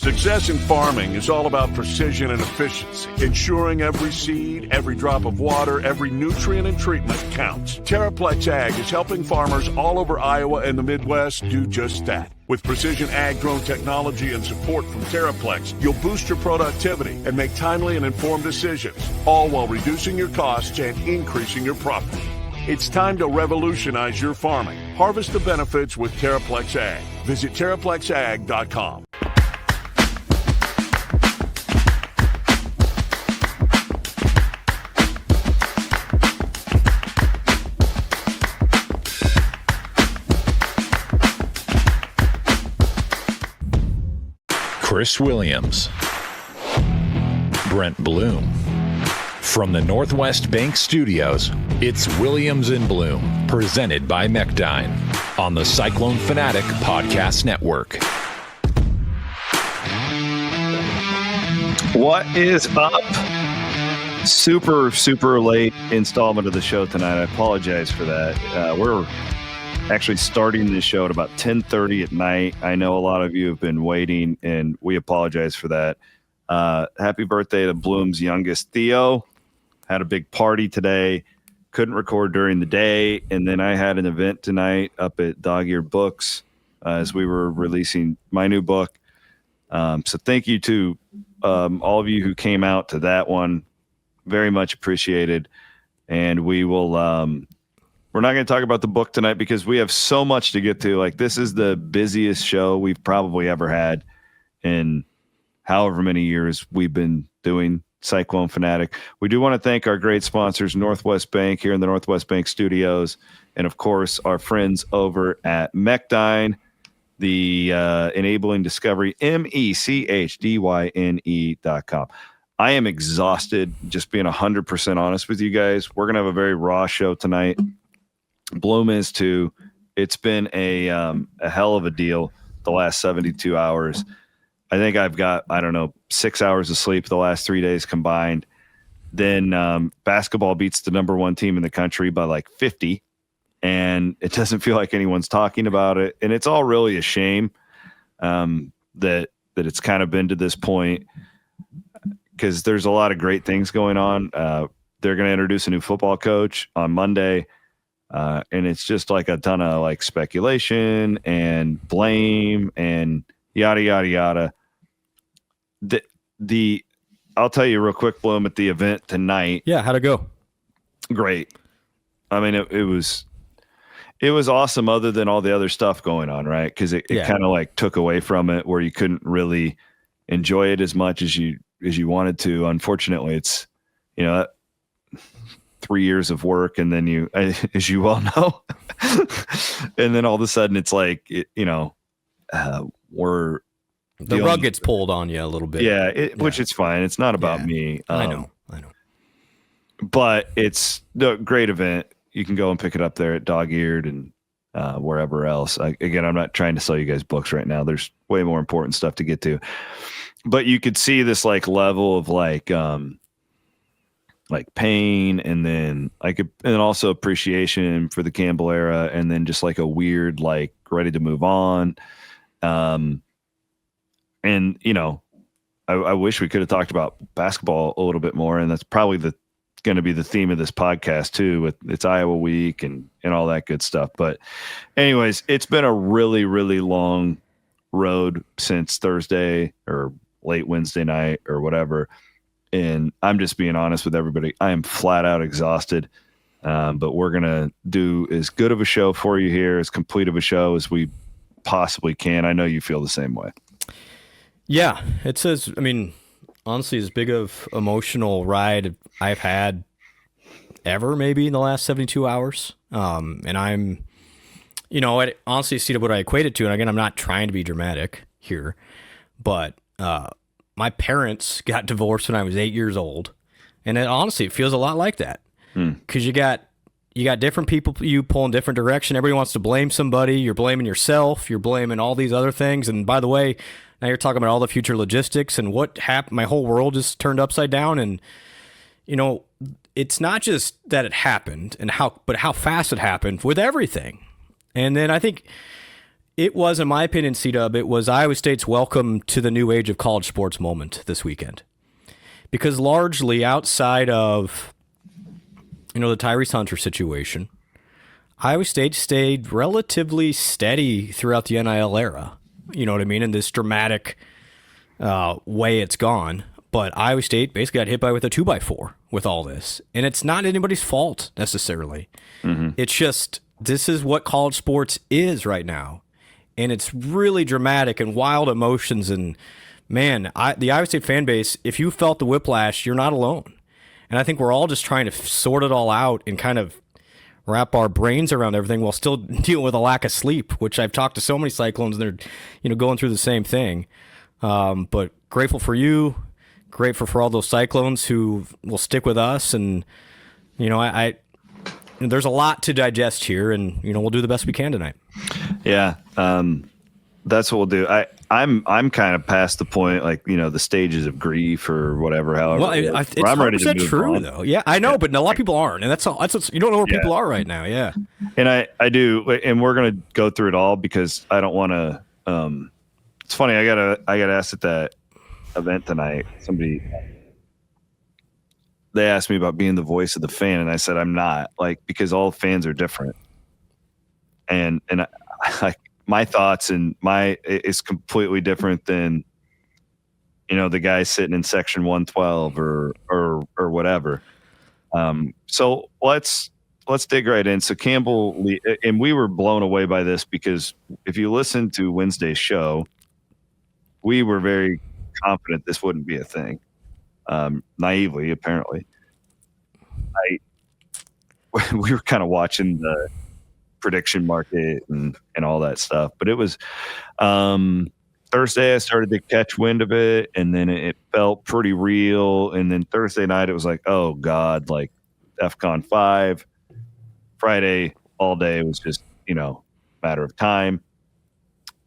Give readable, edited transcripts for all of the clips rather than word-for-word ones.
Success in farming is all about precision and efficiency, ensuring every seed, every drop of water, every nutrient and treatment counts. Terraplex Ag is helping farmers all over Iowa and the Midwest do just that. With precision ag drone technology and support from Terraplex, you'll boost your productivity and make timely and informed decisions, all while reducing your costs and increasing your profit. It's time to revolutionize your farming. Harvest the benefits with Terraplex Ag. Visit TerraplexAg.com. Chris Williams, Brent Blum. From the Northwest Bank Studios, it's Williams and Blum, presented by Mechdyne on the Cyclone Fanatic Podcast Network. What is up? Super late installment of the show tonight. I apologize for that. We're actually starting this show at about 10:30 at night. I know a lot of you have been waiting, and we apologize for that. Happy birthday to Bloom's youngest, Theo. Had a big party today. Couldn't record during the day, and then I had an event tonight up at Dog Ear Books as we were releasing my new book. So thank you to all of you who came out to that one. Very much appreciated. And we will we're not going to talk about the book tonight because we have so much to get to. Like, this is the busiest show we've probably ever had in however many years we've been doing Cyclone Fanatic. We do want to thank our great sponsors, Northwest Bank here in the Northwest Bank Studios, and of course our friends over at Mechdyne, the enabling discovery, MECHDYNE.com. I am exhausted, just being 100% honest with you guys. We're going to have a very raw show tonight. Bloom is too. It's been a hell of a deal the last 72 hours. I think I've got, 6 hours of sleep the last 3 days combined. Then basketball beats the number one team in the country by like 50. And it doesn't feel like anyone's talking about it. And it's all really a shame that it's kind of been to this point, because there's a lot of great things going on. They're going to introduce a new football coach on Monday. And it's just like a ton of like speculation and blame and yada, yada, yada. I'll tell you real quick, Bloom, at the event tonight. Yeah. How'd it go? Great. I mean, it was awesome other than all the other stuff going on, right? Because it kind of like took away from it where you couldn't really enjoy it as much as you wanted to. Unfortunately, it's, 3 years of work, and then as you well know, and then all of a sudden it's like, we're the rug gets pulled on you a little bit. Yeah, which it's fine. It's not about me. I know. But it's a great event. You can go and pick it up there at Dog Eared and wherever else. Again, I'm not trying to sell you guys books right now. There's way more important stuff to get to. But you could see this like level of like pain, and then and also appreciation for the Campbell era, and then just like a weird like ready to move on. And I wish we could have talked about basketball a little bit more, and that's probably going to be the theme of this podcast too, with it's Iowa week and all that good stuff. But anyways, it's been a really, really long road since Thursday or late Wednesday night or whatever. And I'm just being honest with everybody. I am flat out exhausted. But we're going to do as good of a show for you here, as complete of a show as we possibly can. I know you feel the same way. Yeah, it says, honestly, as big of emotional ride I've had ever, maybe in the last 72 hours. And I'm, I honestly see what I equate it to. And again, I'm not trying to be dramatic here, but my parents got divorced when I was 8 years old. And it feels a lot like that. Because you got different people, you pull in different direction. Everybody wants to blame somebody. You're blaming yourself. You're blaming all these other things. And by the way, now you're talking about all the future logistics and what happened. My whole world just turned upside down. And, it's not just that it happened but how fast it happened with everything. And then I think It was, in my opinion, C-Dub, it was Iowa State's welcome to the new age of college sports moment this weekend. Because largely outside of, the Tyrese Hunter situation, Iowa State stayed relatively steady throughout the NIL era. You know what I mean? In this dramatic way it's gone. But Iowa State basically got hit with a 2x4 with all this. And it's not anybody's fault necessarily. Mm-hmm. It's just, this is what college sports is right now. And it's really dramatic and wild emotions. And man, the Iowa State fan base, if you felt the whiplash, you're not alone. And I think we're all just trying to sort it all out and kind of wrap our brains around everything while still dealing with a lack of sleep, which I've talked to so many Cyclones and they're, going through the same thing. But grateful for you, grateful for all those Cyclones who will stick with us. And, there's a lot to digest here, and we'll do the best we can tonight. Yeah, that's what we'll do. I'm kind of past the point, the stages of grief or whatever. However, well, it's I'm ready to move true on. though. Yeah, I know, but a lot of people aren't, and that's you don't know where people are right now. Yeah, and I do, and we're gonna go through it all because I don't want to. It's funny. I got asked at that event tonight. They asked me about being the voice of the fan, and I said I'm not, because all fans are different, and my thoughts and is completely different than the guy sitting in section 112 or whatever. So let's dig right in. So Campbell, and we were blown away by this because if you listen to Wednesday's show, we were very confident this wouldn't be a thing. Naively, apparently. We were kind of watching the prediction market and all that stuff, but it was Thursday I started to catch wind of it, and then it felt pretty real, and then Thursday night it was like, oh God, DEFCON 5. Friday all day was just matter of time.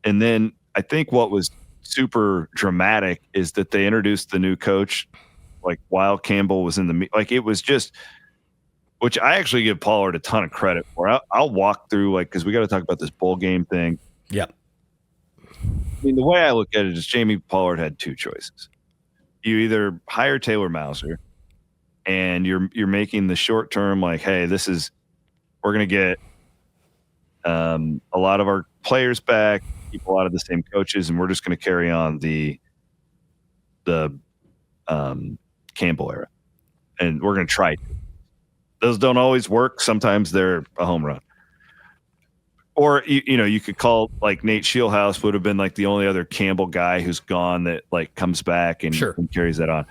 And then I think what was super dramatic is that they introduced the new coach while Campbell was in the it was just, which I actually give Pollard a ton of credit for. I'll walk through because we got to talk about this bowl game thing. Yep. I mean, the way I look at it is Jamie Pollard had two choices. You either hire Taylor Mauser and you're making the short term hey, we're going to get a lot of our players back, keep a lot of the same coaches, and we're just going to carry on the Campbell era, and we're going to try. Those don't always work. Sometimes they're a home run. Or you could call Nate Shieldhouse would have been the only other Campbell guy who's gone that comes back and, sure, and carries that on.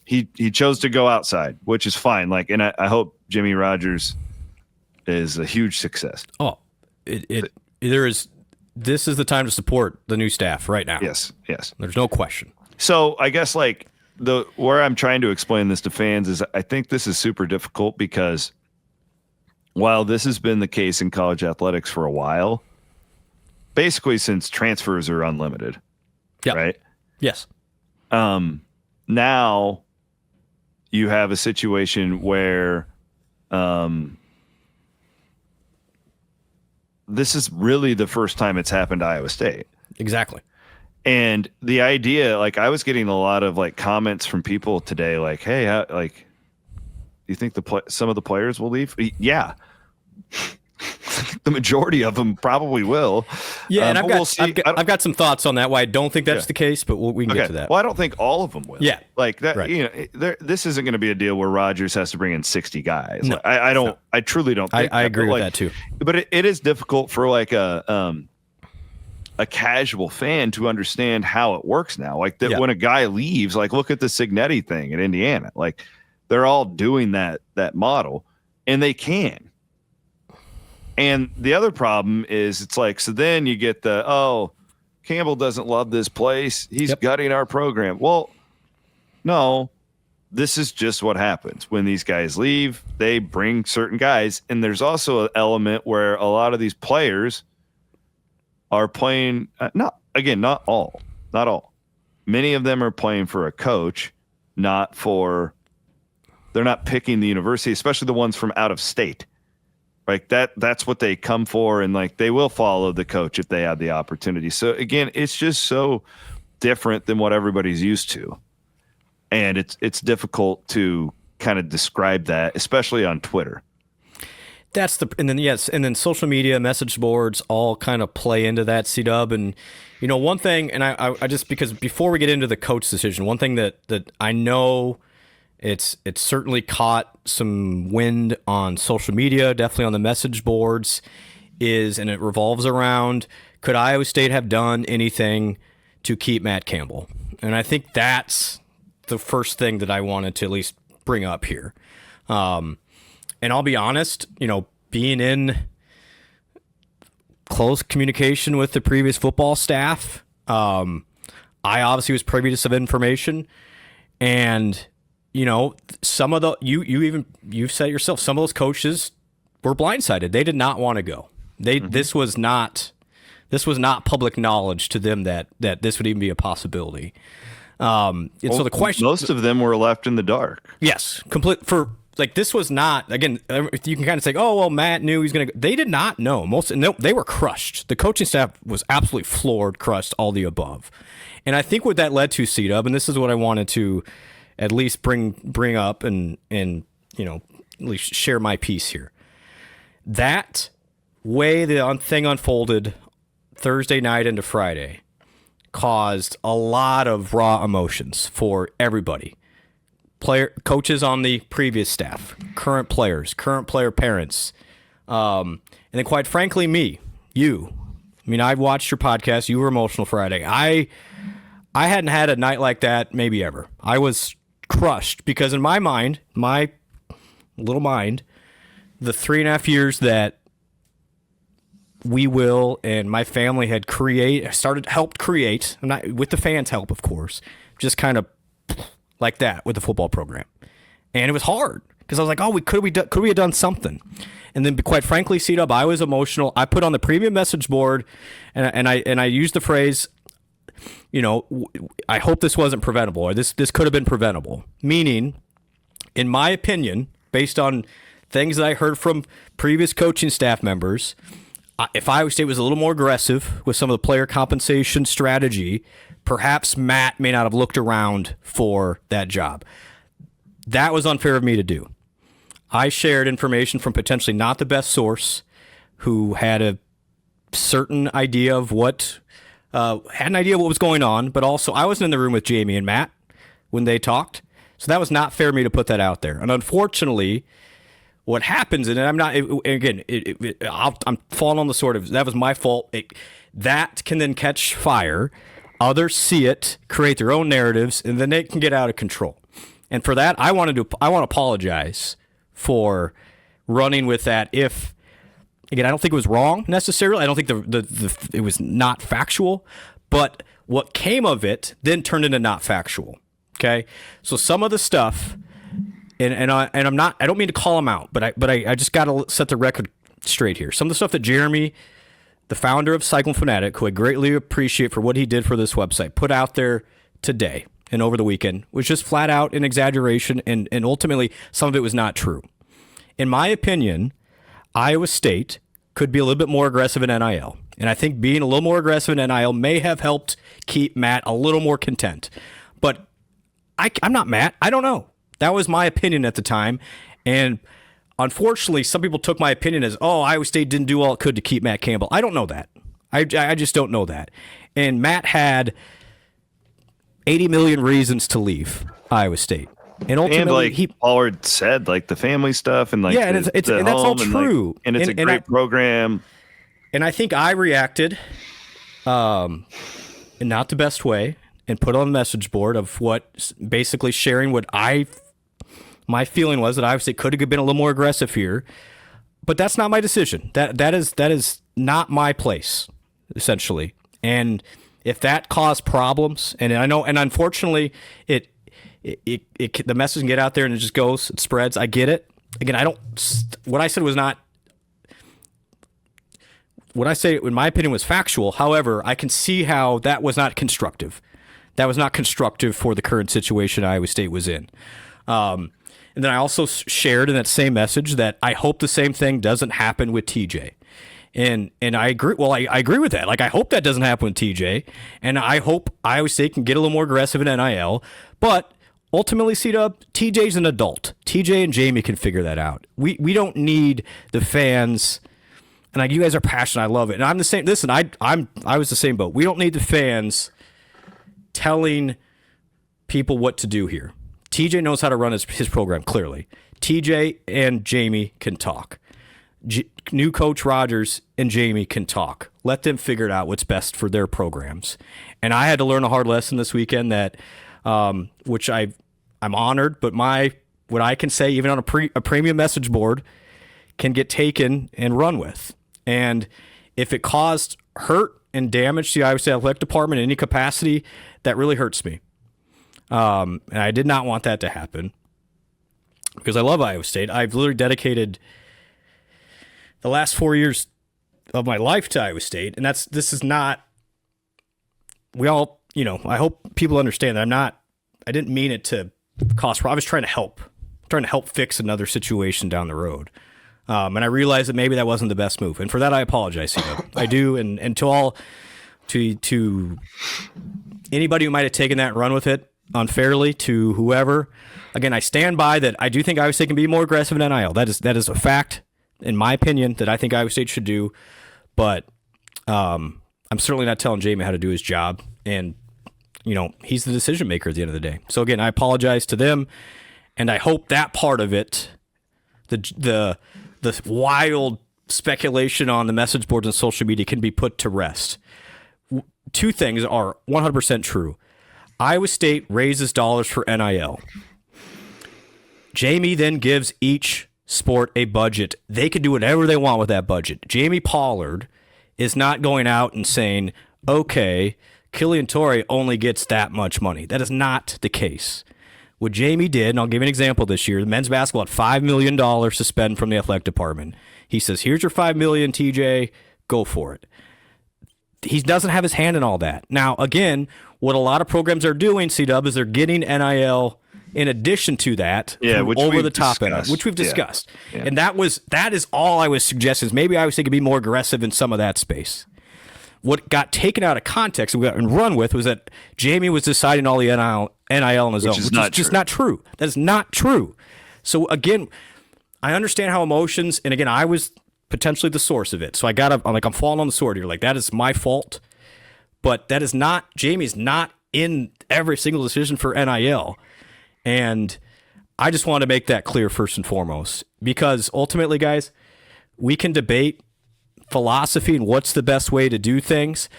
He chose to go outside, which is fine. And I hope Jimmy Rogers is a huge success. Oh, this is the time to support the new staff right now. Yes. There's no question. So I guess where I'm trying to explain this to fans is I think this is super difficult because while this has been the case in college athletics for a while, basically since transfers are unlimited, right? Yes. Now you have a situation where this is really the first time it's happened to Iowa State. Exactly. And the idea, I was getting a lot of comments from people today, hey, do you think some of the players will leave? Yeah. The majority of them probably will. Yeah, and I've got some thoughts on that. Why I don't think that's the case, but we can get to that. Well, I don't think all of them will. Yeah, that. Right. This isn't going to be a deal where Rodgers has to bring in 60 guys. No, I don't. No. I truly don't. Think I agree with that too. But it is difficult for a casual fan to understand how it works now. When a guy leaves, look at the Signetti thing at Indiana. They're all doing that model, and they can. And the other problem is so then you get Campbell doesn't love this place. He's gutting our program. Well, no, this is just what happens. When these guys leave, they bring certain guys. And there's also an element where a lot of these players are playing, not all. Many of them are playing for a coach, they're not picking the university, especially the ones from out of state. Like that's what they come for, and like they will follow the coach if they have the opportunity. So again, it's just so different than what everybody's used to. And it's difficult to kind of describe that, especially on Twitter. And then social media, message boards all kind of play into that, C-Dub. And one thing, and I just, because before we get into the coach decision, one thing that I know it's certainly caught some wind on social media, definitely on the message boards, and it revolves around, could Iowa State have done anything to keep Matt Campbell? And I think that's the first thing that I wanted to at least bring up here. And I'll be honest, being in close communication with the previous football staff, I obviously was privy to some information, and some of the you've said it yourself, some of those coaches were blindsided. They did not want to go. This was not public knowledge to them that this would even be a possibility. So the question, most of them were left in the dark. Yes, this was not, again, you can kind of say, oh, well, Matt knew he was going to go. They did not know. They were crushed. The coaching staff was absolutely floored, crushed, all the above. And I think what that led to, C-Dub, and this is what I wanted to at least bring up and at least share my piece here. That way the thing unfolded Thursday night into Friday caused a lot of raw emotions for everybody. Coaches on the previous staff, current players, current player parents, and then quite frankly, you. I mean, I've watched your podcast. You were emotional Friday. I hadn't had a night like that maybe ever. I was crushed because in my mind, my little mind, the 3.5 years that Will and my family had helped create, with the fans' help, of course, just kind of like that with the football program. And it was hard because I was like, oh, could we have done something? And then, quite frankly, C-Dub, I was emotional. I put on the premium message board, and I used the phrase, I hope this wasn't preventable, or this could have been preventable. Meaning, in my opinion, based on things that I heard from previous coaching staff members, if Iowa State was a little more aggressive with some of the player compensation strategy, perhaps Matt may not have looked around for that job. That was unfair of me to do. I shared information from potentially not the best source, who had a certain idea of what was going on, but also I wasn't in the room with Jamie and Matt when they talked, so that was not fair of me to put that out there. And unfortunately, what happens, and I'm not, I'm falling on the sort of, that was my fault. That can then catch fire. Others see it, create their own narratives, and then they can get out of control. And for that, I want to apologize for running with that. Again, I don't think it was wrong necessarily. I don't think it was not factual, but what came of it then turned into not factual. Okay, so some of the stuff, and I'm not, I don't mean to call them out, but I just got to set the record straight here. Some of the stuff that Jeremy, the founder of Cyclone Fanatic, who I greatly appreciate for what he did for this website, put out there today and over the weekend, was just flat out an exaggeration, and ultimately some of it was not true. In my opinion, Iowa State could be a little bit more aggressive in NIL, and I think being a little more aggressive in NIL may have helped keep Matt a little more content. But I'm not Matt. I don't know. That was my opinion at the time, and unfortunately, some people took my opinion as, oh, Iowa State didn't do all it could to keep Matt Campbell. I don't know that. I just don't know that. And Matt had 80 million reasons to leave Iowa State. And ultimately, Pollard said, the family stuff and and that's all true. And it's a great program. And I think I reacted in not the best way and put on the message board of what, basically sharing what my feeling was that Iowa State could have been a little more aggressive here, but that's not my decision. That is not my place, essentially. And if that caused problems, and I know, and unfortunately, the message can get out there and it just goes, it spreads. I get it. Again, what I said was not. What I say, in my opinion, was factual. However, I can see how that was not constructive. That was not constructive for the current situation Iowa State was in. And then I also shared in that same message that I hope the same thing doesn't happen with TJ. And I agree. Well, I agree with that. Like, I hope that doesn't happen with TJ. And I hope Iowa State can get a little more aggressive in NIL. But ultimately, C-Dub, TJ's an adult. TJ and Jamie can figure that out. We don't need the fans. And like, you guys are passionate. I love it. And I'm the same. Listen, I was the same boat. We don't need the fans telling people what to do here. TJ knows how to run his program, clearly. TJ and Jamie can talk. New coach Rogers and Jamie can talk. Let them figure it out what's best for their programs. And I had to learn a hard lesson this weekend that, which I'm honored, but what I can say, even on a premium message board, can get taken and run with. And if it caused hurt and damage to the Iowa State Athletic Department in any capacity, that really hurts me. And I did not want that to happen because I love Iowa State. I've literally dedicated the last 4 years of my life to Iowa State. And this is not, we all, I hope people understand that I didn't mean it to cost, I was trying to help fix another situation down the road. And I realized that maybe that wasn't the best move. And for that, I apologize. I do. And to anybody who might have taken that and run with it unfairly, to whoever, again, I stand by that. I do think Iowa State can be more aggressive in NIL. That is a fact, in my opinion, that I think Iowa State should do. But I'm certainly not telling Jamie how to do his job. And, he's the decision maker at the end of the day. So again, I apologize to them. And I hope that part of it, the wild speculation on the message boards and social media, can be put to rest. Two things are 100% true. Iowa State raises dollars for NIL. Jamie then gives each sport a budget. They can do whatever they want with that budget. Jamie Pollard is not going out and saying, okay, Killian Torrey only gets that much money. That is not the case. What Jamie did, and I'll give you an example this year, the men's basketball had $5 million to spend from the athletic department. He says, here's your $5 million, TJ, go for it. He doesn't have his hand in all that. Now, again, what a lot of programs are doing, C-Dub, is they're getting NIL in addition to that, over the top end, which we've discussed. Yeah. And that is all I was suggesting, is maybe I was thinking be more aggressive in some of that space. What got taken out of context and run with was that Jamie was deciding all the NIL on his own, which is just not true. That is not true. So again, I understand how emotions, and again, I was potentially the source of it. So I'm falling on the sword here. Like, that is my fault. But that is not, Jamie's not in every single decision for NIL. And I just want to make that clear first and foremost, because ultimately, guys, we can debate philosophy and what's the best way to do things,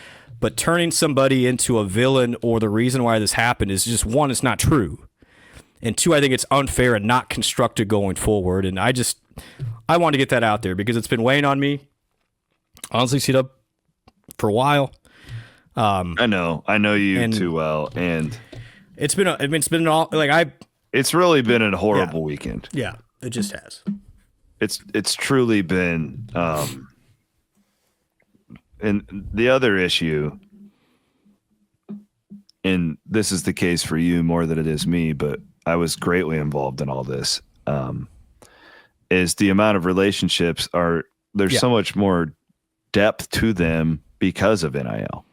but turning somebody into a villain or the reason why this happened is just, one, it's not true. And two, I think it's unfair and not constructive going forward. And I want to get that out there because it's been weighing on me, honestly, C-Dub, for a while. I know you too well, and it's really been a horrible weekend. Yeah, it just has. It's truly been. And the other issue, and this is the case for you more than it is me, but I was greatly involved in all this. Is the amount of relationships there's so much more depth to them because of NIL.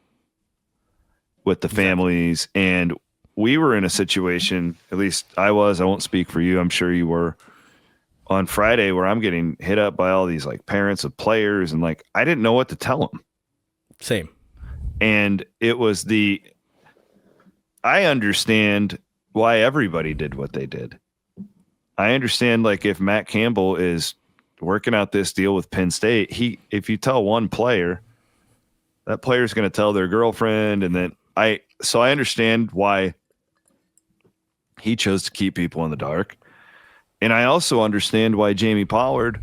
With the families, and we were in a situation, at least I won't speak for you, I'm sure you were, on Friday, where I'm getting hit up by all these like parents of players, and like I didn't know what to tell them. Same. And it was I understand why everybody did what they did. I understand, like, if Matt Campbell is working out this deal with Penn State, if you tell one player, that player is going to tell their girlfriend, and then so I understand why he chose to keep people in the dark. And I also understand why Jamie Pollard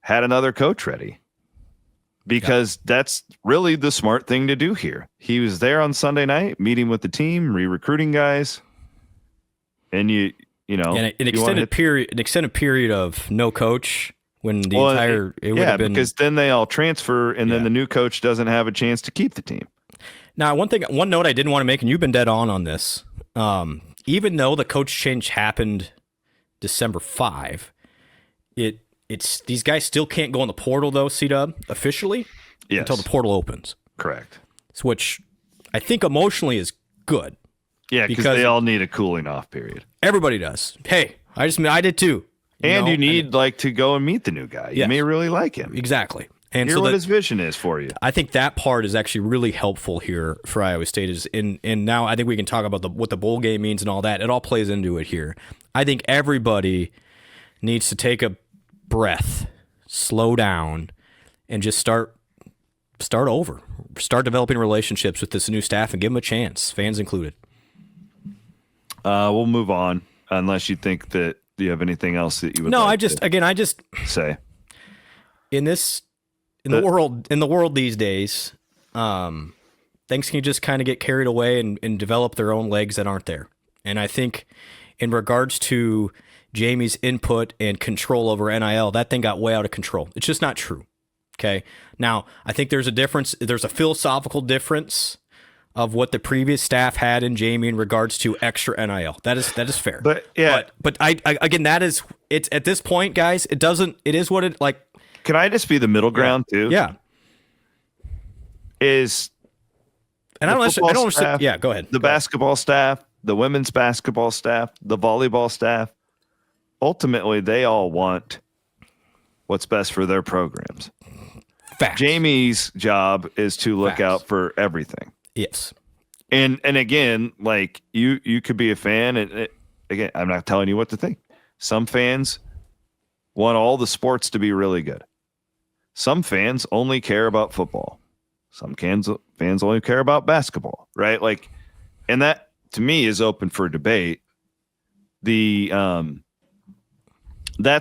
had another coach ready, because that's really the smart thing to do here. He was there on Sunday night meeting with the team, re-recruiting guys. And an extended period of no coach when the it would have been, because then they all transfer, and then the new coach doesn't have a chance to keep the team. Now, one note I didn't want to make, and you've been dead on this, even though the coach change happened December 5. It's these guys still can't go in the portal though, C-Dub, officially until the portal opens. Correct. Which I think emotionally is good. Yeah, because they all need a cooling off period. Everybody does. Hey, I did too. You need to go and meet the new guy. You may really like him. Exactly. And hear so what his vision is for you. I think that part is actually really helpful here for Iowa State. And now I think we can talk about what the bowl game means and all that. It all plays into it here. I think everybody needs to take a breath, slow down, and just start over. Start developing relationships with this new staff and give them a chance, fans included. We'll move on unless you think that you have anything else that you would. No, I just say in the world these days, things can just kind of get carried away and develop their own legs that aren't there. And I think in regards to Jamie's input and control over NIL, that thing got way out of control. It's just not true. Okay. Now, I think there's a difference. There's a philosophical difference of what the previous staff had in Jamie in regards to extra NIL. That is fair. But yeah, but I again, it's at this point, guys, it is what it like. Can I just be the middle ground too? Yeah. I don't understand. Yeah, go ahead. The basketball staff, the women's basketball staff, the volleyball staff, ultimately they all want what's best for their programs. Facts. Jamie's job is to look out for everything. Yes. And again, like you could be a fan, and again, I'm not telling you what to think. Some fans want all the sports to be really good. Some fans only care about football. Some fans only care about basketball, right? Like, and that to me is open for debate. That's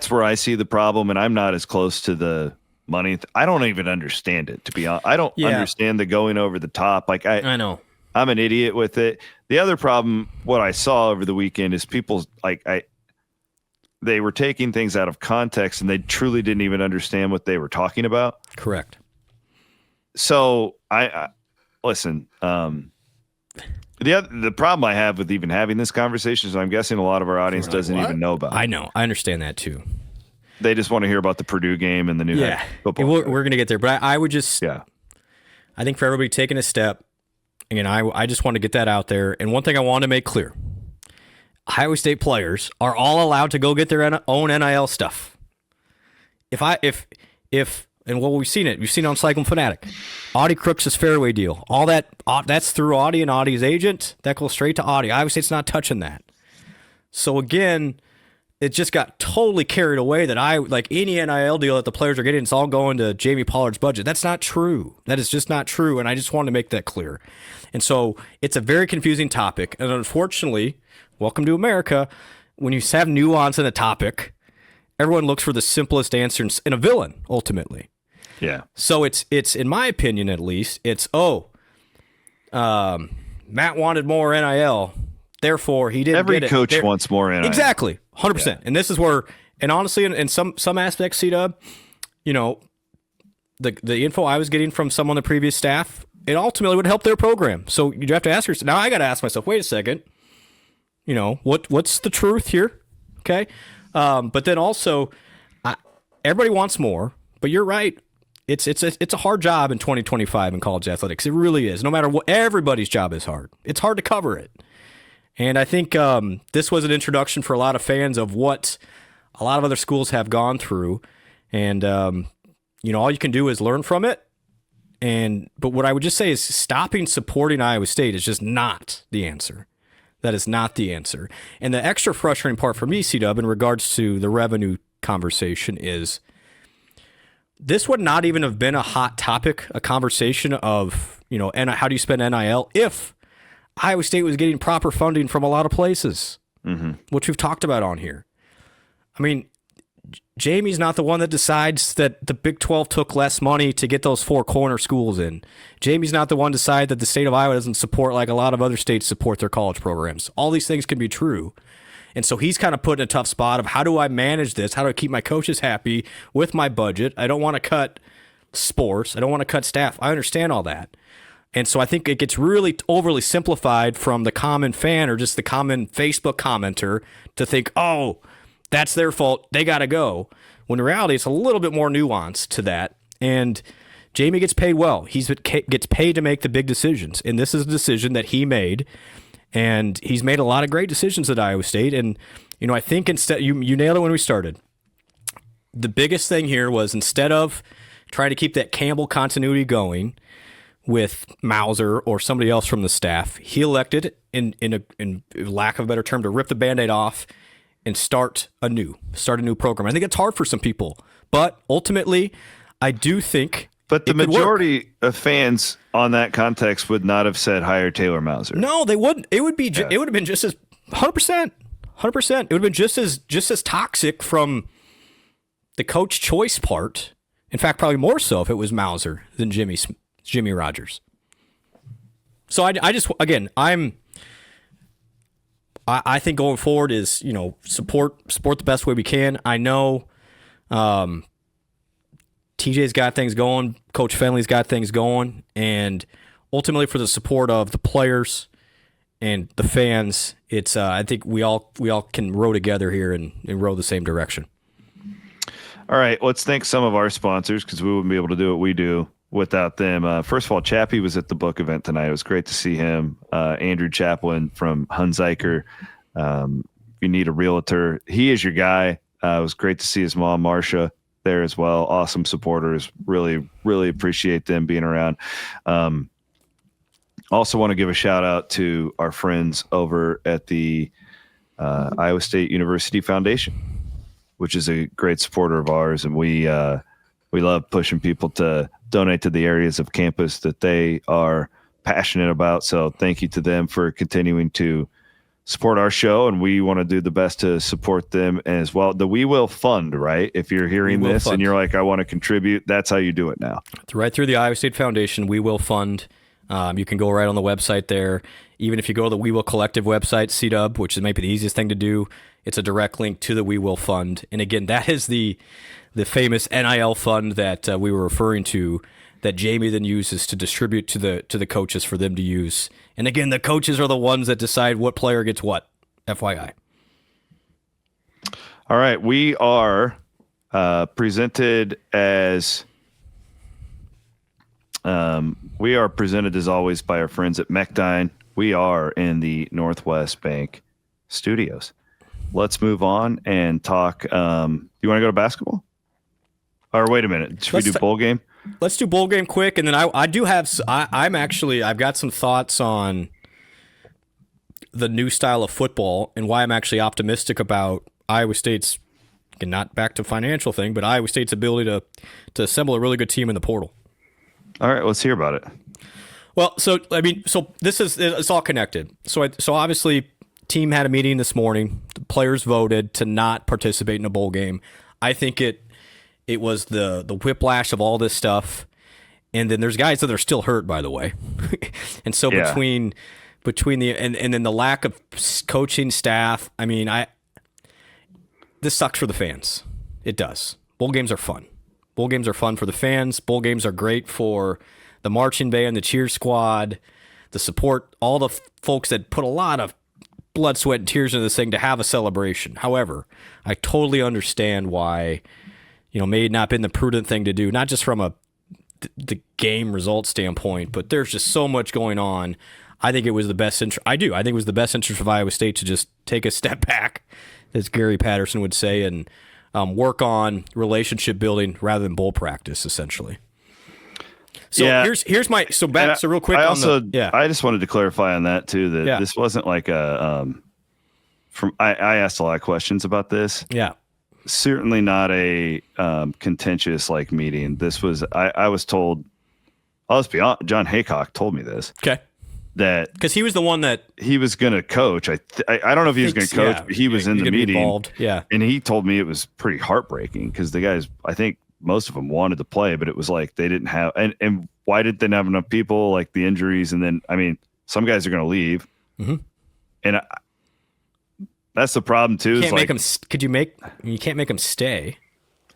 where I see the problem, and I'm not as close to the money. I don't even understand it, to be honest. I don't understand the going over the top. Like I know I'm an idiot with it. The other problem, what I saw over the weekend, is people they were taking things out of context and they truly didn't even understand what they were talking about. Correct. So I listen. The problem I have with even having this conversation is I'm guessing a lot of our audience doesn't even know about it. I know. I understand that too. They just want to hear about the Purdue game and the new football. We're going to get there, but I would just, I think for everybody taking a step, again, I just want to get that out there. And one thing I want to make clear, Iowa State players are all allowed to go get their own NIL stuff. And we've seen it on Cyclone Fanatic. Audie Crooks' fairway deal. All that's through Audie and Audie's agent. That goes straight to Audie. Iowa State's not touching that. So again, it just got totally carried away that any NIL deal that the players are getting, it's all going to Jamie Pollard's budget. That's not true. That is just not true. And I just wanted to make that clear. And so it's a very confusing topic. And unfortunately, welcome to America, when you have nuance in a topic, everyone looks for the simplest answer and a villain, ultimately. Yeah. So it's in my opinion, at least, it's, Matt wanted more NIL. Therefore, he didn't get it. Every coach wants more NIL. Exactly. 100%. Yeah. And this is where, and honestly, in some aspects, C-Dub, the info I was getting from some on the previous staff, it ultimately would help their program. So you have to ask yourself, now I got to ask myself, wait a second, what's the truth here? Okay. But then also, everybody wants more, but you're right. It's a hard job in 2025 in college athletics. It really is. No matter what, everybody's job is hard. It's hard to cover it. And I think this was an introduction for a lot of fans of what a lot of other schools have gone through. And, all you can do is learn from it. But what I would just say is stopping supporting Iowa State is just not the answer. That is not the answer. And the extra frustrating part for me, C-Dub, in regards to the revenue conversation is this would not even have been a hot topic, a conversation of, how do you spend NIL if Iowa State was getting proper funding from a lot of places, which we've talked about on here. I mean, Jamie's not the one that decides that the Big 12 took less money to get those four corner schools in. Jamie's not the one to decide that the state of Iowa doesn't support like a lot of other states support their college programs. All these things can be true. And so he's kind of put in a tough spot of how do I manage this? How do I keep my coaches happy with my budget? I don't want to cut sports. I don't want to cut staff. I understand all that. And so I think it gets really overly simplified from the common fan or just the common Facebook commenter to think, That's their fault. They got to go. When in reality, it's a little bit more nuanced to that. And Jamie gets paid well. He gets paid to make the big decisions. And this is a decision that he made. And he's made a lot of great decisions at Iowa State. And, I think instead, you nailed it when we started. The biggest thing here was instead of trying to keep that Campbell continuity going with Mauser or somebody else from the staff, he elected, in lack of a better term, to rip the Band-Aid off and start a new program. I think it's hard for some people, but ultimately, I do think. But the majority of fans on that context would not have said hire Taylor Mauser. No, they wouldn't. It would have been just as 100%. It would have been just as toxic from the coach choice part. In fact, probably more so if it was Mauser than Jimmy Rogers. So I think going forward is, support the best way we can. I know TJ's got things going, Coach Fenley's got things going, and ultimately for the support of the players and the fans, it's I think we all can row together here and row the same direction. All right, let's thank some of our sponsors because we wouldn't be able to do what we do without them. First of all, Chappie was at the book event tonight. It was great to see him. Andrew Chaplin from Hunziker. If you need a realtor, he is your guy. It was great to see his mom, Marcia, there as well. Awesome supporters. Really, really appreciate them being around. Also want to give a shout out to our friends over at the Iowa State University Foundation, which is a great supporter of ours. And we love pushing people to donate to the areas of campus that they are passionate about. So thank you to them for continuing to support our show. And we want to do the best to support them as well. The We Will Fund, right? If you're hearing this and you're like, I want to contribute, that's how you do it now. It's right through the Iowa State Foundation, We Will Fund. You can go right on the website there. Even if you go to the We Will Collective website, CDub, which is maybe the easiest thing to do, it's a direct link to the We Will Fund. And again, that is the famous NIL fund that we were referring to, that Jamie then uses to distribute to the coaches for them to use. And again, the coaches are the ones that decide what player gets what, FYI. All right, we are presented as always by our friends at Mechdyne. We are in the Northwest Bank studios. Let's move on and talk. You want to go to basketball? Or wait a minute. Should we do bowl game? Let's do bowl game quick, and then I do have. I've got some thoughts on the new style of football and why I'm actually optimistic about Iowa State's, and not back to financial thing, but Iowa State's ability to assemble a really good team in the portal. All right, let's hear about it. Well, so it's all connected. So obviously, team had a meeting this morning. The players voted to not participate in a bowl game. I think it was the whiplash of all this stuff, and then there's guys that are still hurt, by the way. And so between the and then the lack of coaching staff, I mean, this sucks for the fans. It does. Bowl games are fun. Bowl games are fun for the fans. Bowl games are great for the marching band, the cheer squad, the support, all the folks that put a lot of blood, sweat, and tears into this thing to have a celebration. However, I totally understand why, may not been the prudent thing to do, not just from the game result standpoint, but there's just so much going on. I think it was the best interest. I think it was the best interest of Iowa State to just take a step back, as Gary Patterson would say, and work on relationship building rather than bowl practice, essentially. So here's my real quick. I just wanted to clarify on that too, that this wasn't like I asked a lot of questions about this. Yeah. Certainly not a contentious meeting. This was I was told. Let's be honest, John Haycock told me this. Okay. That because he was the one that he was going to coach. I don't know if he was going to coach, but he was in the meeting. Yeah. And he told me it was pretty heartbreaking because the guys, I think most of them wanted to play, but it was like they didn't have. And why did they not have enough people? Like the injuries, and then some guys are going to leave, and that's the problem too. You can't make them. You can't make them stay.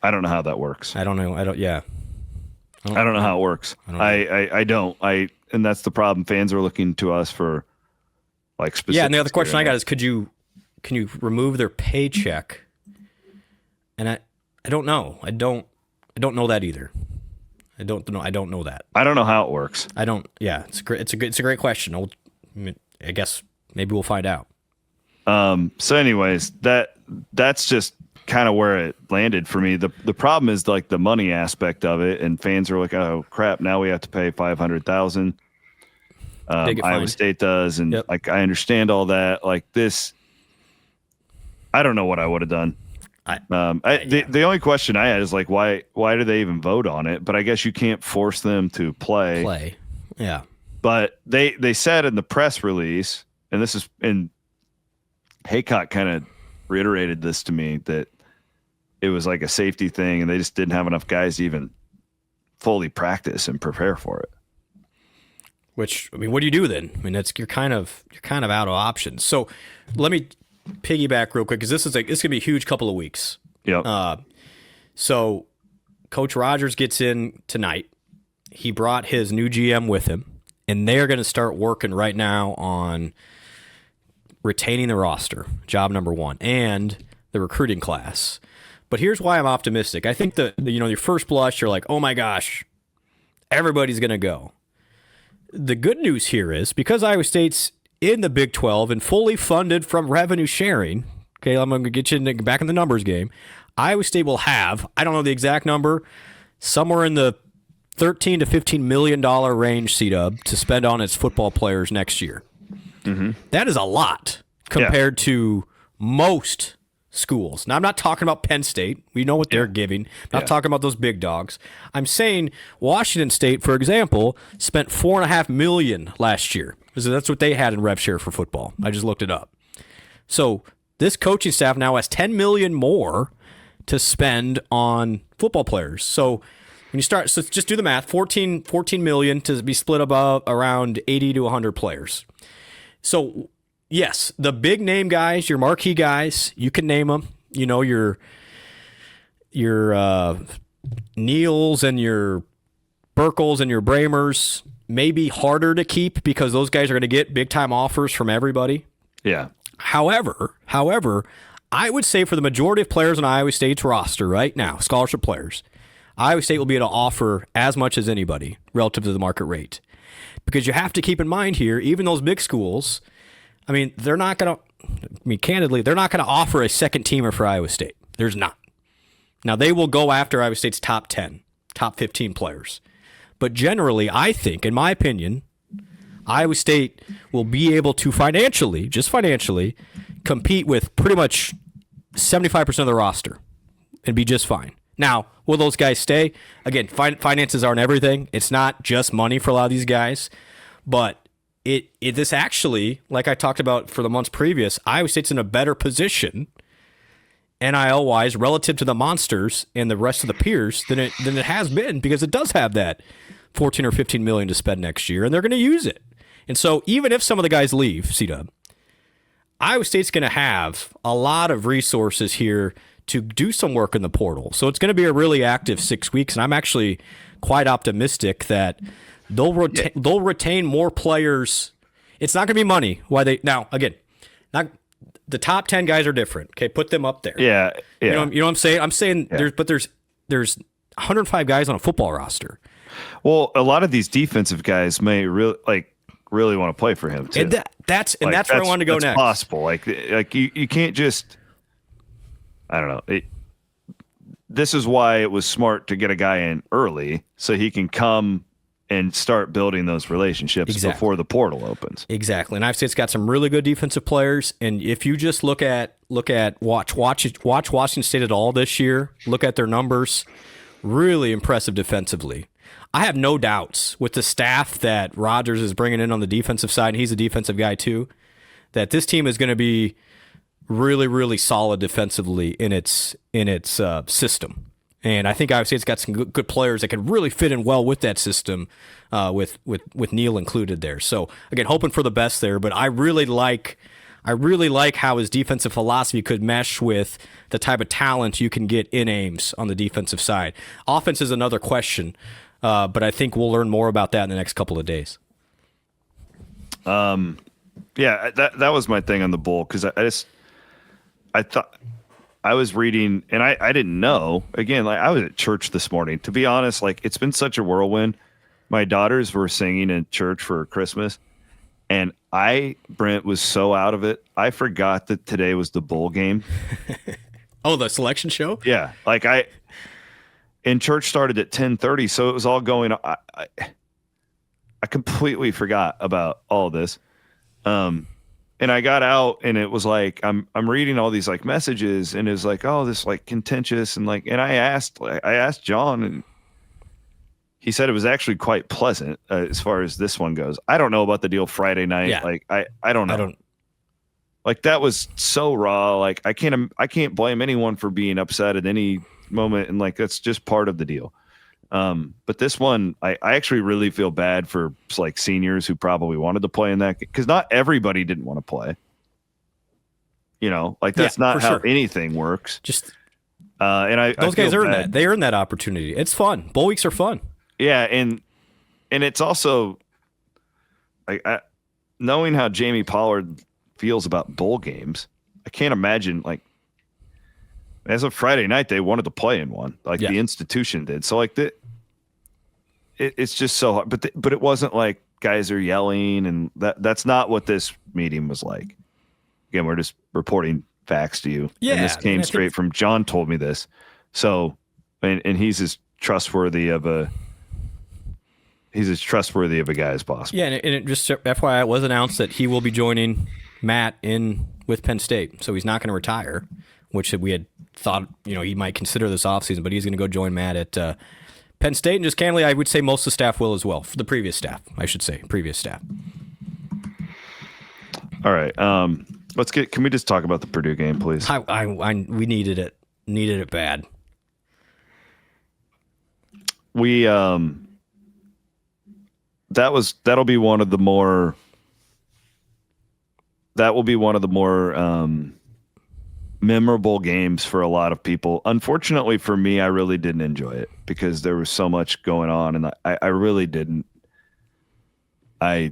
I don't know how that works. I don't know. I don't know how it works. I don't. And that's the problem. Fans are looking to us for specific. Yeah, and the other question I got is, can you remove their paycheck And I don't know. I don't know that either. I don't know that. I don't know how it works. I don't. Yeah, it's a great question. I guess maybe we'll find out. So anyways, that's just kind of where it landed for me. The problem is like the money aspect of it, and fans are like, oh crap, now we have to pay $500,000. Iowa State does, and like I understand all that. Like this, I don't know what I would have done. The only question I had is like, why do they even vote on it? But I guess you can't force them to play. Yeah. But they said in the press release, and this is in Haycock kind of reiterated this to me, that it was like a safety thing, and they just didn't have enough guys to even fully practice and prepare for it. Which, I mean, what do you do then? I mean, you're kind of out of options. So let me piggyback real quick, because this is gonna be a huge couple of weeks. Yeah. So Coach Rogers gets in tonight. He brought his new GM with him, and they're going to start working right now on retaining the roster, job number one, and the recruiting class. But here's why I'm optimistic. I think your first blush, you're like, oh my gosh, everybody's going to go. The good news here is, because Iowa State's in the Big 12 and fully funded from revenue sharing, okay, I'm going to get you back in the numbers game. Iowa State will have, I don't know the exact number, somewhere in the $13 to $15 million range, C-Dub, to spend on its football players next year. Mm-hmm. That is a lot compared to most schools. Now, I'm not talking about Penn State. We know what they're giving. I'm not talking about those big dogs. I'm saying Washington State, for example, spent $4.5 million last year. That's what they had in rev share for football. I just looked it up. So this coaching staff now has $10 million more to spend on football players. So when you start, so just do the math, 14 million to be split above around 80 to 100 players. So yes, the big name guys, your marquee guys, you can name them. You know, your Neals and your Burkles and your Bramers may be harder to keep because those guys are going to get big time offers from everybody. Yeah. However, I would say for the majority of players on Iowa State's roster right now, scholarship players, Iowa State will be able to offer as much as anybody relative to the market rate. Because you have to keep in mind here, even those big schools, I mean, they're not going to, candidly, they're not going to offer a second teamer for Iowa State. There's not. Now, they will go after Iowa State's top 10, top 15 players. But generally, I think, in my opinion, Iowa State will be able to financially, just financially, compete with pretty much 75% of the roster and be just fine. Now, will those guys stay? Again, finances aren't everything. It's not just money for a lot of these guys. But this actually, like I talked about for the months previous, Iowa State's in a better position NIL-wise relative to the monsters and the rest of the peers than it has been, because it does have that 14 or 15 million to spend next year, and they're going to use it. And so even if some of the guys leave, C-Dub, Iowa State's going to have a lot of resources here to do some work in the portal. So it's going to be a really active 6 weeks, and I'm actually quite optimistic that they'll retain more players. It's not going to be money. Now, again, not the top 10 guys are different. Okay, put them up there. Yeah. You know what I'm saying? I'm saying there's 105 guys on a football roster. Well, a lot of these defensive guys may really want to play for him too. And that's where I wanted to go next. Possible. Like you can't just, I don't know. This is why it was smart to get a guy in early so he can come and start building those relationships before the portal opens. Exactly. And Iowa State's got some really good defensive players. And if you just watch Washington State at all this year, look at their numbers, really impressive defensively. I have no doubts with the staff that Rogers is bringing in on the defensive side, and he's a defensive guy too, that this team is going to be really, really solid defensively in its system. And I think Iowa State's got some good players that can really fit in well with that system, with Neal included there. So again, hoping for the best there, but I really like how his defensive philosophy could mesh with the type of talent you can get in Ames on the defensive side. Offense is another question, but I think we'll learn more about that in the next couple of days. Yeah, that was my thing on the bowl, because I I was reading, and I didn't know. Again, like I was at church this morning. To be honest, like it's been such a whirlwind. My daughters were singing in church for Christmas, and Brent, was so out of it. I forgot that today was the bowl game. Oh, the selection show? Yeah, like and church started at 10:30, so it was all going. I completely forgot about all this. And I got out, and it was like I'm reading all these like messages, and it was like, oh, this like contentious, and I asked John, and he said it was actually quite pleasant as far as this one goes. I don't know about the deal Friday night. Yeah. Like I don't know. Like that was so raw. Like I can't blame anyone for being upset at any moment, and like that's just part of the deal. But this one, I actually really feel bad for like seniors who probably wanted to play in that, because not everybody didn't want to play. You know, like that's not how anything works. Just and those guys earned that. They earned that opportunity. It's fun. Bowl weeks are fun. Yeah, and it's also like knowing how Jamie Pollard feels about bowl games. I can't imagine like. As of Friday night, they wanted to play in one, like the institution did. So like it's just so hard. But it wasn't like guys are yelling, and that's not what this meeting was like. Again, we're just reporting facts to you. Yeah, and this came straight from John. Told me this. So and he's as trustworthy of a guy as possible. Yeah, and it just FYI, it was announced that he will be joining Matt with Penn State, so he's not going to retire, which we had thought, he might consider this offseason, but he's going to go join Matt at Penn State. And just candidly, I would say most of the staff will as well. For the previous staff, I should say. Previous staff. All right. Can we just talk about the Purdue game, please? We needed it. Needed it bad. That'll be one of the more memorable games for a lot of people. Unfortunately for me, I really didn't enjoy it because there was so much going on, and I really didn't. I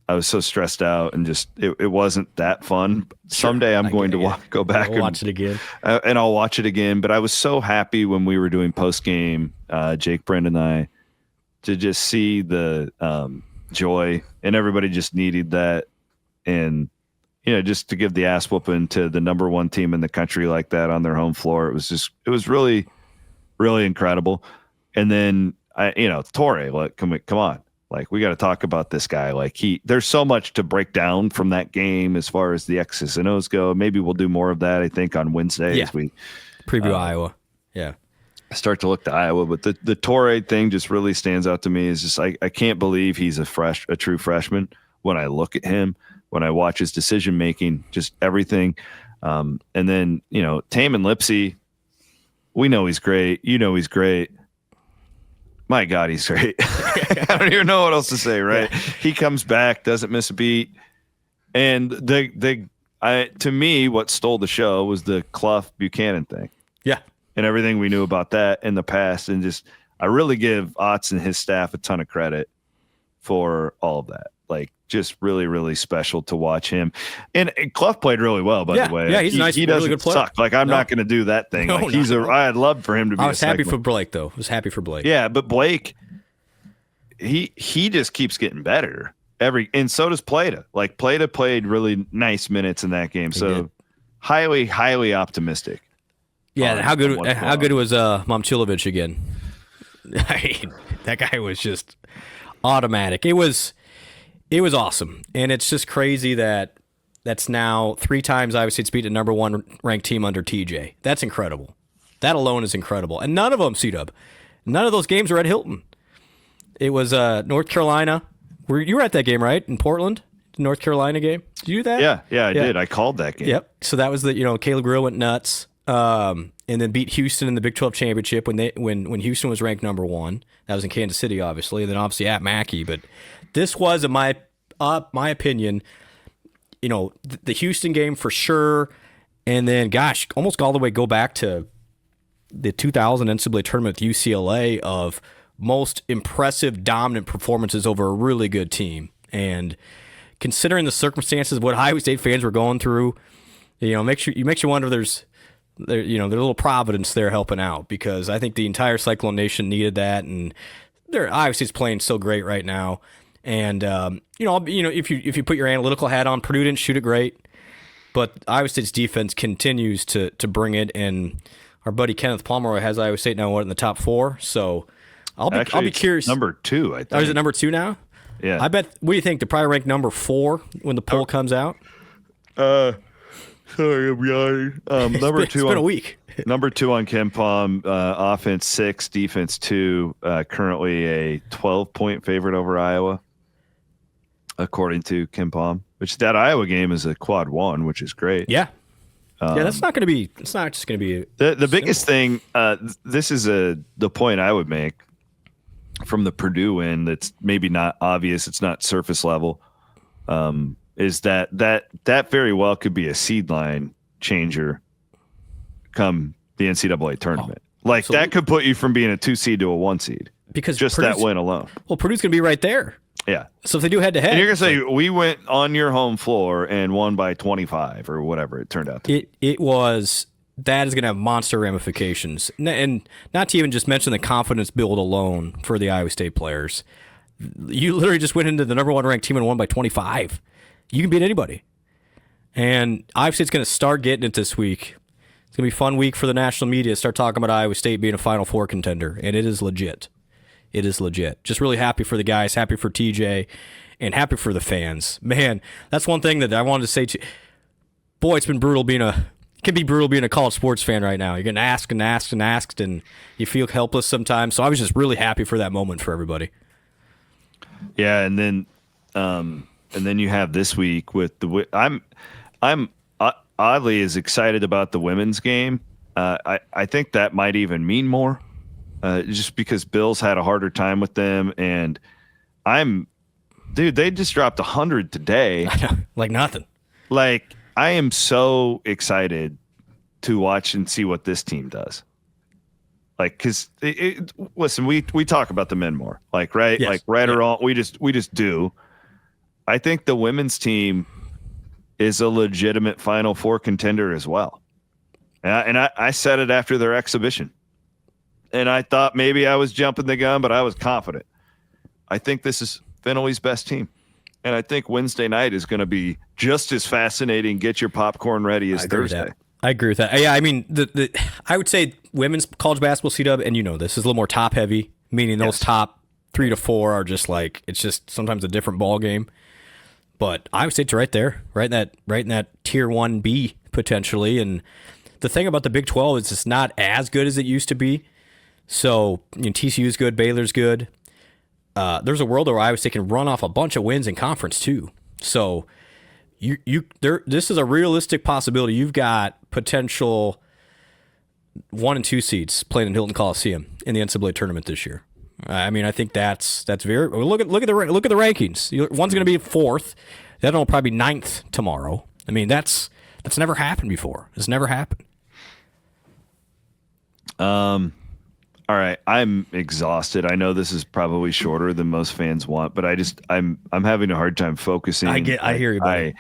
was so stressed out, and just it wasn't that fun. Someday I'm going to go back and watch it again, and I'll watch it again. But I was so happy when we were doing post game, Jake, Brent, and I, to just see the joy, and everybody just needed that, and just to give the ass whooping to the number one team in the country like that on their home floor. It was really, really incredible. And then Torrey, like, come on. Like, we got to talk about this guy. Like there's so much to break down from that game as far as the X's and O's go. Maybe we'll do more of that, I think, on Wednesday as we preview Iowa. Yeah. Start to look to Iowa. But the Torrey thing just really stands out to me. Is just, I can't believe he's a true freshman when I look at him. When I watch his decision making, just everything. And then, Taman Lipsey, we know he's great. He's great. My God, he's great. I don't even know what else to say, right? Yeah. He comes back, doesn't miss a beat. And to me, what stole the show was the Clough Buchanan thing. Yeah. And everything we knew about that in the past. And just, I really give Otz and his staff a ton of credit for all of that. Like, just really, really special to watch him. And Clough played really well, by the way. Yeah, he's nice. He really doesn't good player. suck. Like, I'm not going to do that thing. I'd love for him to be. I was happy for Blake, though. I was happy for Blake. Yeah, but Blake, he just keeps getting better and so does Plata. Like, Plata played really nice minutes in that game. So highly, highly optimistic. Yeah, how good was Momchilovic again? I mean, that guy was just automatic. It was awesome, and it's just crazy that's now 3 times Iowa State's beaten a number 1 ranked team under TJ. That's incredible. That alone is incredible, and none of them, C-Dub, none of those games were at Hilton. It was North Carolina. You were at that game, right, in Portland? The North Carolina game. Did you do that? Yeah, I did. I called that game. Yep. So that was Caleb Grill went nuts, and then beat Houston in the Big 12 championship when Houston was ranked number 1. That was in Kansas City, obviously, and then obviously at Mackey, but. This was, in my opinion, the Houston game for sure, and then, gosh, almost all the way go back to the 2000 NCAA tournament with UCLA of most impressive, dominant performances over a really good team. And considering the circumstances of what Iowa State fans were going through, makes you wonder if there's their little Providence there helping out, because I think the entire Cyclone Nation needed that, and they're obviously it's playing so great right now. And if you put your analytical hat on, Purdue didn't shoot it great, but Iowa State's defense continues to bring it, and our buddy Kenneth Pomeroy has Iowa State now in the top 4. So I'll be curious. Number 2, I think. Oh, is it number 2 now? Yeah. I bet. What do you think? They're probably ranked number 4 when the poll comes out. Sorry, I'm yawning. Number 2. It's been a week. Number 2 on Ken Pom, offense 6, defense 2. Currently a 12-point favorite over Iowa, according to Ken Pom. Which that Iowa game is a quad 1, which is great. Yeah. That's not going to be. It's not just going to be the biggest thing. This is the point I would make from the Purdue win. That's maybe not obvious. It's not surface level. Is that very well could be a seed line changer come the NCAA tournament. Absolutely. That could put you from being a 2 seed to a 1 seed. Because just Purdue's, that win alone. Well, Purdue's going to be right there. Yeah. So if they do head to head, and you're gonna say we went on your home floor and won by 25 or whatever it turned out to be. That is going to have monster ramifications, and not to even just mention the confidence build alone for the Iowa State players. You literally just went into the number 1 ranked team and won by 25. You can beat anybody, and Iowa State's going to start getting it this week. It's going to be a fun week for the national media to start talking about Iowa State being a Final Four contender, and it is legit. It is legit. Just really happy for the guys, happy for TJ, and happy for the fans. Man, that's one thing that I wanted to say to you. Boy, it can be brutal being a college sports fan right now. You're getting asked and asked and asked, and you feel helpless sometimes. So I was just really happy for that moment for everybody. Yeah, and then you have this week with the. I'm oddly as excited about the women's game. I think that might even mean more. Just because Bill's had a harder time with them, and they just dropped 100 today. I know, like nothing. I am so excited to watch and see what this team does. Because listen, we talk about the men more, right? Yes. Right or wrong, we just do. I think the women's team is a legitimate Final Four contender as well. And I said it after their exhibition. And I thought maybe I was jumping the gun, but I was confident. I think this is Fenway's best team. And I think Wednesday night is going to be just as fascinating. Get your popcorn ready as Thursday. I agree with that. Yeah, I mean, I would say women's college basketball C-Dub, and this is a little more top heavy, meaning those top 3 to 4 are just it's just sometimes a different ball game. But I would say it's right there, right in that tier 1B potentially. And the thing about the Big 12 is it's not as good as it used to be. So TCU's good, Baylor's good. There's a world where Iowa State can run off a bunch of wins in conference too. So this is a realistic possibility. You've got potential 1 and 2 seeds playing in Hilton Coliseum in the NCAA tournament this year. I mean, I think that's very. Look at the rankings. One's going to be 4th. The other one will probably be 9th tomorrow. I mean, that's never happened before. It's never happened. All right, I'm exhausted. I know this is probably shorter than most fans want, but I'm having a hard time focusing. I hear you, buddy.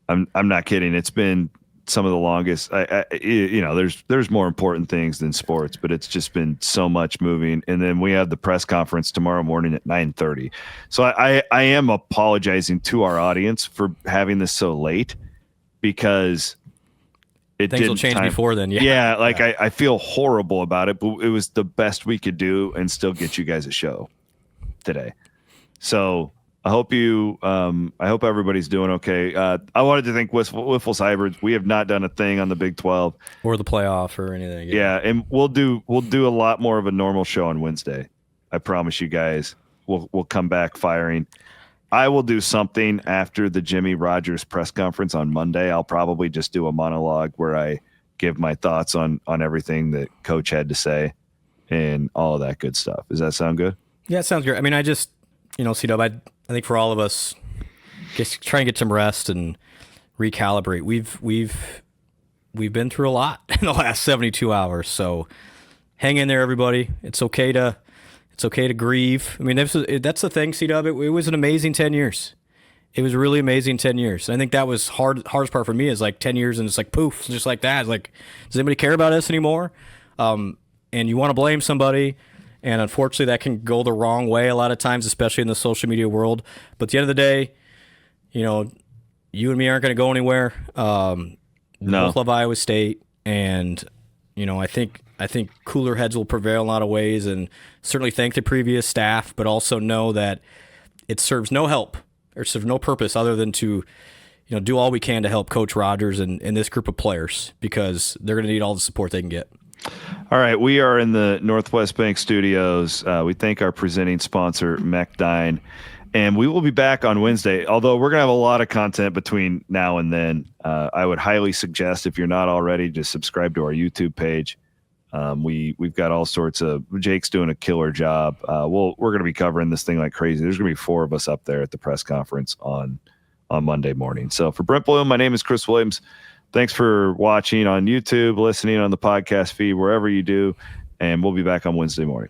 I'm not kidding. It's been some of the longest. There's more important things than sports, but it's just been so much moving. And then we have the press conference tomorrow morning at 9:30. So I am apologizing to our audience for having this so late, because things will change before then. I feel horrible about it, but it was the best we could do and still get you guys a show today. So I hope everybody's doing okay. I wanted to thank Wiffles Hybrids. We have not done a thing on the Big 12 or the playoff or anything. Yeah, and we'll do a lot more of a normal show on Wednesday. I promise you guys. We'll come back firing. I will do something after the Jimmy Rogers press conference on Monday. I'll probably just do a monologue where I give my thoughts on everything that Coach had to say and all of that good stuff. Does that sound good? Yeah, it sounds good. I mean, I just, C-Dub, I think for all of us, just try and get some rest and recalibrate. We've been through a lot in the last 72 hours, so hang in there, everybody. It's okay to grieve. I mean, that's the thing, C-Dub. It was an amazing 10 years. It was a really amazing 10 years. I think that was hardest part for me is like 10 years and it's like poof, just like that. Like, does anybody care about us anymore? And you want to blame somebody, and unfortunately that can go the wrong way a lot of times, especially in the social media world. But at the end of the day, you and me aren't going to go anywhere. No. Both love Iowa State, and I think cooler heads will prevail in a lot of ways, and certainly thank the previous staff, but also know that it serves no help or serves no purpose other than to do all we can to help Coach Rogers and this group of players, because they're going to need all the support they can get. All right, we are in the Northwest Bank Studios. We thank our presenting sponsor, Mechdyne, and we will be back on Wednesday, although we're going to have a lot of content between now and then. I would highly suggest, if you're not already, to subscribe to our YouTube page. We've got all sorts of – Jake's doing a killer job. We're going to be covering this thing like crazy. There's going to be 4 of us up there at the press conference on Monday morning. So for Brent Blum, my name is Chris Williams. Thanks for watching on YouTube, listening on the podcast feed, wherever you do, and we'll be back on Wednesday morning.